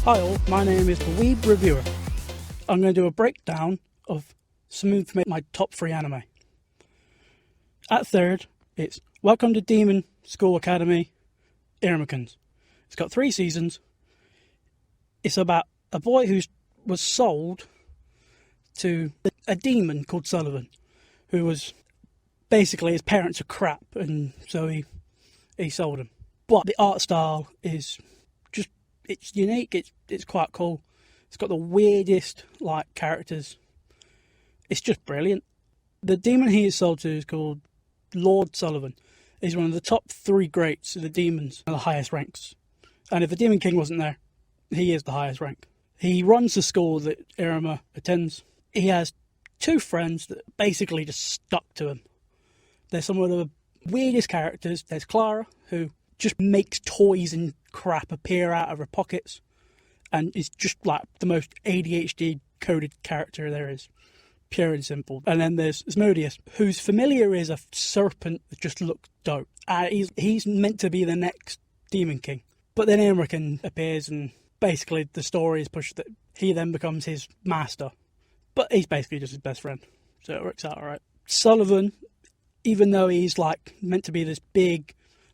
Hi all, my name is the Weeb Reviewer. I'm going to do a breakdown of some of my top 3 anime. At third, it's Welcome to Demon School Academy, Irmakens. It's got 3 seasons. It's about a boy who was sold to a demon called Sullivan, who was basically, his parents are crap, and so he sold him. But the art style is just, it's unique, it's quite cool. It's got the weirdest characters. It's just brilliant. The demon he is sold to is called Lord Sullivan. He's one of the top 3 greats of the demons and the highest ranks. And if the Demon King wasn't there, he is the highest rank. He runs the school that Irma attends. He has 2 friends that basically just stuck to him. They're some of the weirdest characters. There's Clara, who just makes toys and crap appear out of her pockets, and is just the most ADHD coded character there is. Pure and simple. And then there's Asmodeus, whose familiar is a serpent that just looks dope. He's meant to be the next Demon King. But then Irmaken appears, and basically the story is pushed that he then becomes his master. But he's basically just his best friend, so it works out alright. Sullivan, even though he's meant to be this big,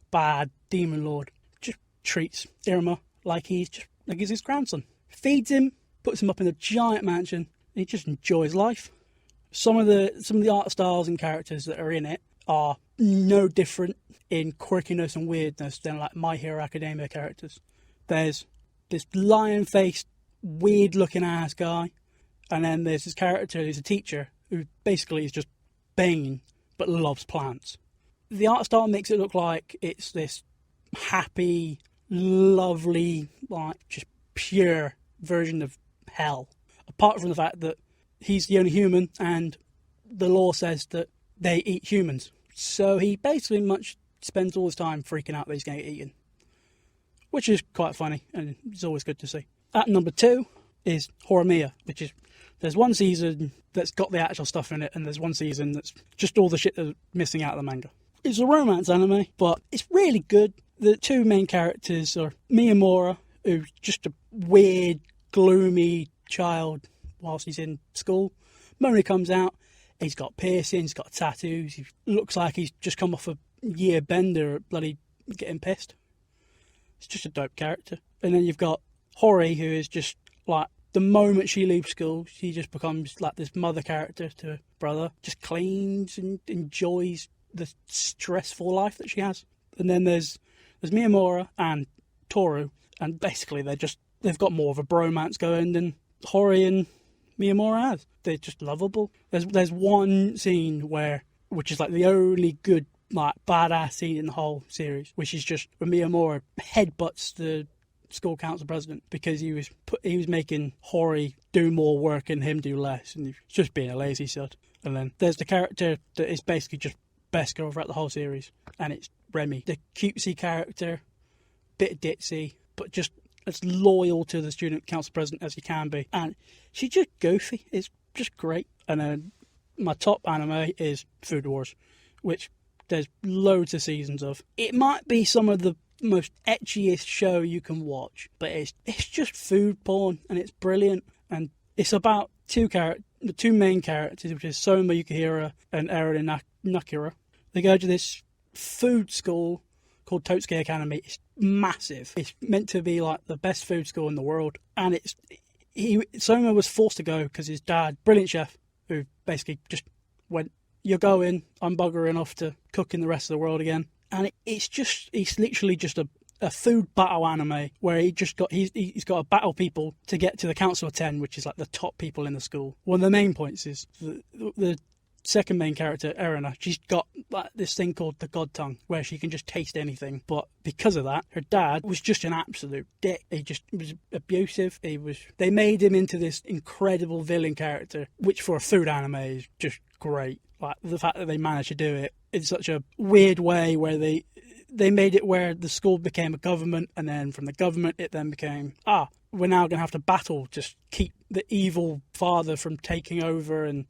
bad demon lord, just treats Irma like he's his grandson. Feeds him, puts him up in a giant mansion, and he just enjoys life. Some of the art styles and characters that are in it are no different in quirkiness and weirdness than My Hero Academia characters. There's this lion-faced, weird-looking ass guy, and then there's this character who's a teacher who basically is just Bane but loves plants. The art style makes it look like it's this happy, lovely, just pure version of hell. Apart from the fact that he's the only human, and the law says that they eat humans. So he basically spends all his time freaking out that he's going to get eaten. Which is quite funny, and it's always good to see. At number 2 is Horimiya, which is, there's one season that's got the actual stuff in it, and there's one season that's just all the shit that's missing out of the manga. It's a romance anime, but it's really good. The 2 main characters are Miyamura, who's just a weird, gloomy child whilst he's in school. Moni comes out, he's got piercings, he's got tattoos, he looks like he's just come off a year bender at bloody getting pissed. It's just a dope character. And then you've got Hori, who is just the moment she leaves school, she just becomes this mother character to her brother, just cleans and enjoys the stressful life that she has. And then there's Miyamura and Toru, and basically they've got more of a bromance going than Hori and Miyamura has. They're just lovable. There's one scene which is the only good badass scene in the whole series, which is just when Miyamura headbutts the school council president because he was making Hori do more work and him do less, and he's just being a lazy sod. And then there's the character that is basically just best girl throughout the whole series, and it's Remy, the cutesy character, bit ditzy, but just as loyal to the student council president as you can be, and she's just goofy. It's just great. And then my top anime is Food Wars, which there's loads of seasons of. It might be some of the most etchiest show you can watch, but it's just food porn, and it's brilliant. And it's about the 2 main characters, which is Soma Yukihira and Eren Nakira. They go to this food school called Totsuki Academy. It's massive. It's meant to be the best food school in the world, and Soma was forced to go because his dad, brilliant chef, who basically just went, "You're going, I'm buggering off to cook in the rest of the world again." And it's literally just a food battle anime where he's got to battle people to get to the Council of 10, which is the top people in the school. One of the main points is the second main character, Erina, she's got this thing called the God Tongue, where she can just taste anything. But because of that, her dad was just an absolute dick. He just was abusive. They made him into this incredible villain character, which for a food anime is just great. The fact that they managed to do it in such a weird way, where they made it where the school became a government, and then from the government it then became, we're now going to have to battle to keep the evil father from taking over and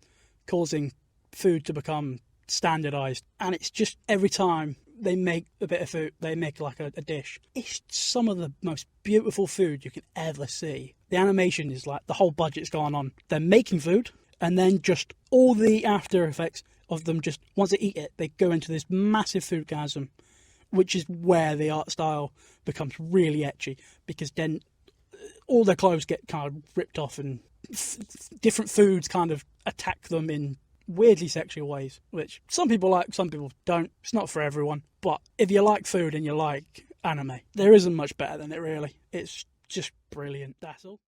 causing food to become standardized. And it's just every time they make a bit of food, they make like a dish. It's some of the most beautiful food you can ever see. The animation is like the whole budget's gone on. They're making food, and then just all the after effects of them, just once they eat it, they go into this massive foodgasm, which is where the art style becomes really ecchi, because then all their clothes get kind of ripped off, and different foods kind of attack them in weirdly sexual ways, which some people like, some people don't. It's not for everyone, but if you like food and you like anime, there isn't much better than it, really. It's just brilliant, that's all.